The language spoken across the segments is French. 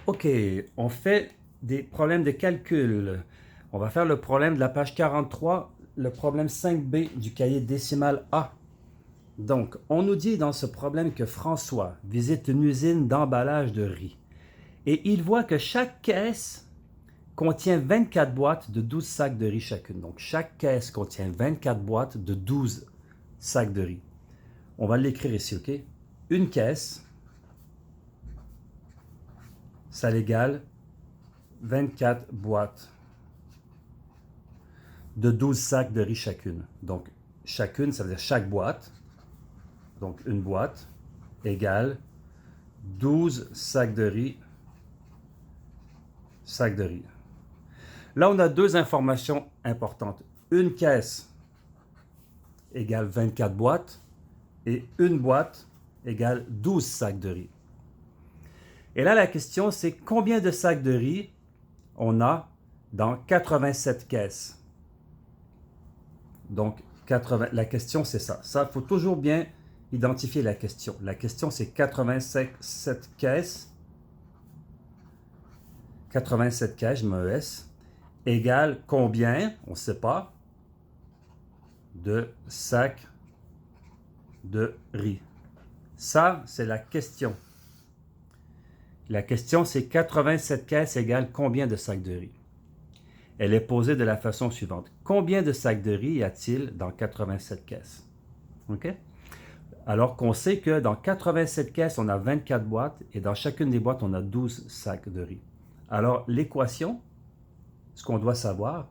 Ok, on fait des problèmes de calcul. On va faire le problème de la page 43, le problème 5B du cahier décimal A. Donc, on nous dit dans ce problème que François visite une usine d'emballage de riz et il voit que chaque caisse contient 24 boîtes de 12 sacs de riz chacune. Donc, chaque caisse contient 24 boîtes de 12 sacs de riz. On va l'écrire ici, ok? Une caisse, ça l'égale 24 boîtes de 12 sacs de riz chacune. Donc, chacune, ça veut dire chaque boîte. Donc, une boîte égale 12 sacs de riz. Sacs de riz. Là, on a deux informations importantes. Une caisse égale 24 boîtes et une boîte égale 12 sacs de riz. Et là, la question, c'est combien de sacs de riz on a dans 87 caisses? Donc, la question, c'est ça. Ça, il faut toujours bien identifier la question. La question, c'est 87 caisses. 87 caisses, je mets ES, égale combien, on ne sait pas, de sacs de riz. Ça, c'est la question. La question, c'est 87 caisses égale combien de sacs de riz? Elle est posée de la façon suivante. Combien de sacs de riz y a-t-il dans 87 caisses? OK? Alors qu'on sait que dans 87 caisses, on a 24 boîtes et dans chacune des boîtes, on a 12 sacs de riz. Alors, l'équation, ce qu'on doit savoir,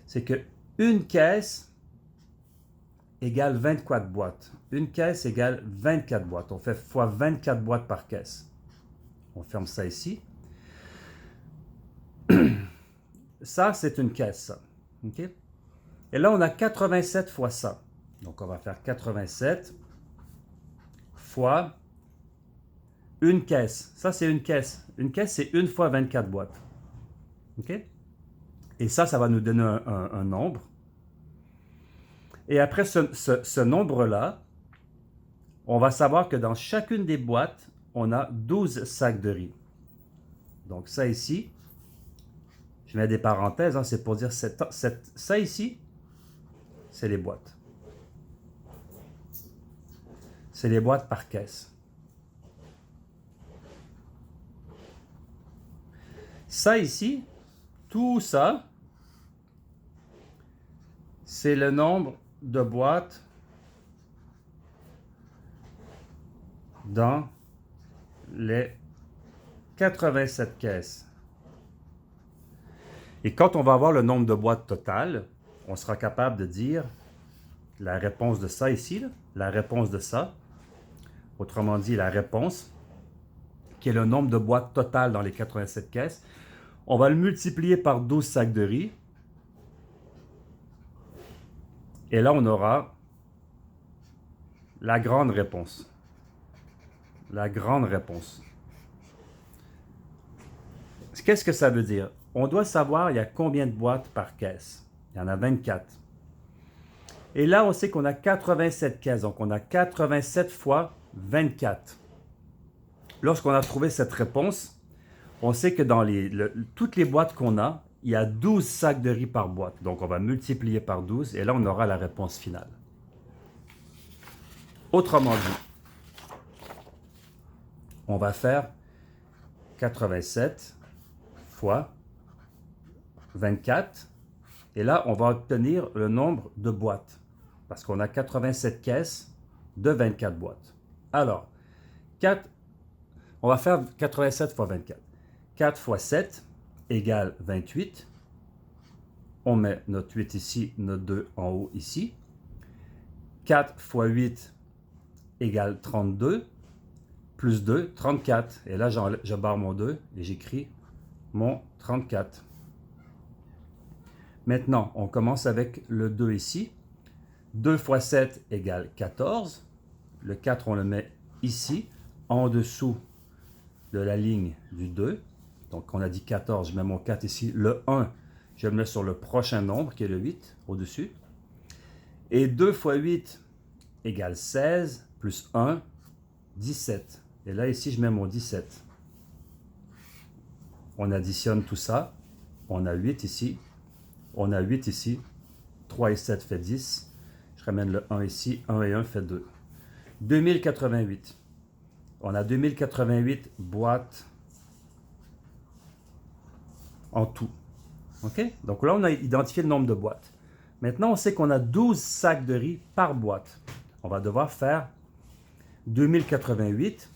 c'est que une caisse égale 24 boîtes. Une caisse égale 24 boîtes. On fait fois 24 boîtes par caisse. On ferme ça ici. Ça, c'est une caisse, ça. OK? Et là, on a 87 fois ça. Donc, on va faire 87 fois une caisse. Ça, c'est une caisse. Une caisse, c'est une fois 24 boîtes. OK? Et ça va nous donner un nombre. Et après ce nombre-là, on va savoir que dans chacune des boîtes, on a 12 sacs de riz. Donc, ça ici, je mets des parenthèses, hein, c'est pour dire ça ici, c'est les boîtes. C'est les boîtes par caisse. Ça ici, tout ça, c'est le nombre de boîtes dans les 87 caisses. Et quand on va avoir le nombre de boîtes totales, on sera capable de dire la réponse de ça ici, là, la réponse de ça, autrement dit la réponse, qui est le nombre de boîtes totales dans les 87 caisses. On va le multiplier par 12 sacs de riz. Et là, on aura la grande réponse. La grande réponse. Qu'est-ce que ça veut dire? On doit savoir il y a combien de boîtes par caisse. Il y en a 24. Et là, on sait qu'on a 87 caisses. Donc, on a 87 fois 24. Lorsqu'on a trouvé cette réponse, on sait que dans toutes les boîtes qu'on a, il y a 12 sacs de riz par boîte. Donc, on va multiplier par 12 et là, on aura la réponse finale. Autrement dit, on va faire 87 fois 24. Et là, on va obtenir le nombre de boîtes. Parce qu'on a 87 caisses de 24 boîtes. Alors, on va faire 87 fois 24. 4 fois 7 égale 28. On met notre 8 ici, notre 2 en haut ici. 4 fois 8 égale 32. Plus 2, 34. Et là, je barre mon 2 et j'écris mon 34. Maintenant, on commence avec le 2 ici. 2 fois 7 égale 14. Le 4, on le met ici, en dessous de la ligne du 2. Donc, on a dit 14, je mets mon 4 ici. Le 1, je le mets sur le prochain nombre, qui est le 8, au-dessus. Et 2 fois 8 égale 16, plus 1, 17. Et là, ici, je mets mon 17. On additionne tout ça. On a 8 ici. On a 8 ici. 3 et 7 fait 10. Je ramène le 1 ici. 1 et 1 fait 2. 2088. On a 2088 boîtes en tout. OK? Donc là, on a identifié le nombre de boîtes. Maintenant, on sait qu'on a 12 sacs de riz par boîte. On va devoir faire 2088.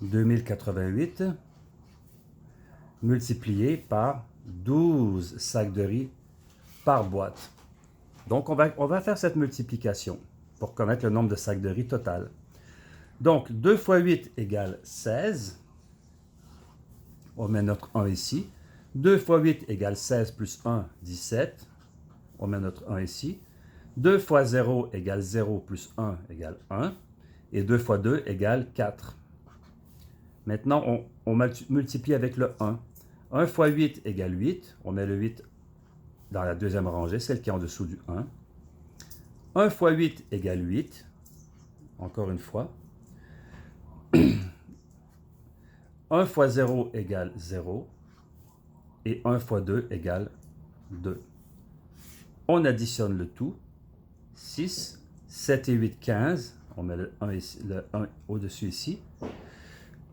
2088 multiplié par 12 sacs de riz par boîte. Donc, on va faire cette multiplication pour connaître le nombre de sacs de riz total. Donc, 2 fois 8 égale 16. On met notre 1 ici. 2 fois 8 égale 16 plus 1, 17. On met notre 1 ici. 2 fois 0 égale 0 plus 1 égale 1. Et 2 fois 2 égale 4. Maintenant, on multiplie avec le 1. 1 fois 8 égale 8. On met le 8 dans la deuxième rangée, celle qui est en dessous du 1. 1 fois 8 égale 8. Encore une fois. 1 fois 0 égale 0. Et 1 fois 2 égale 2. On additionne le tout. 6, 7 et 8, 15. On met le 1, ici, le 1 au-dessus ici.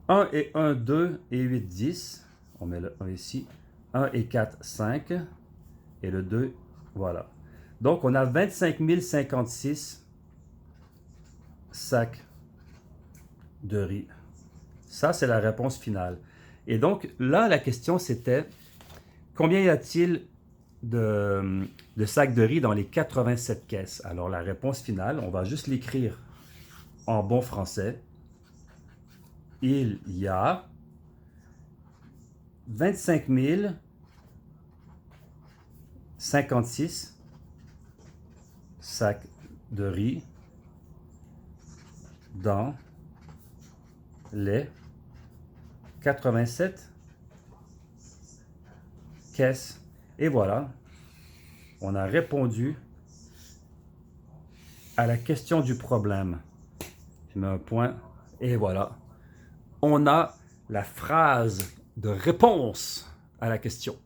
1 et 1, 2 et 8, 10. On met le 1 ici. 1 et 4, 5. Et le 2, voilà. Donc, on a 25 056 sacs de riz. Ça, c'est la réponse finale. Et donc, là, la question, c'était combien y a-t-il de sacs de riz dans les 87 caisses? Alors, la réponse finale, on va juste l'écrire en bon français. Il y a 25 056 sacs de riz dans les 87 caisses. Et voilà, on a répondu à la question du problème. Je mets un point et voilà. On a la phrase de réponse à la question.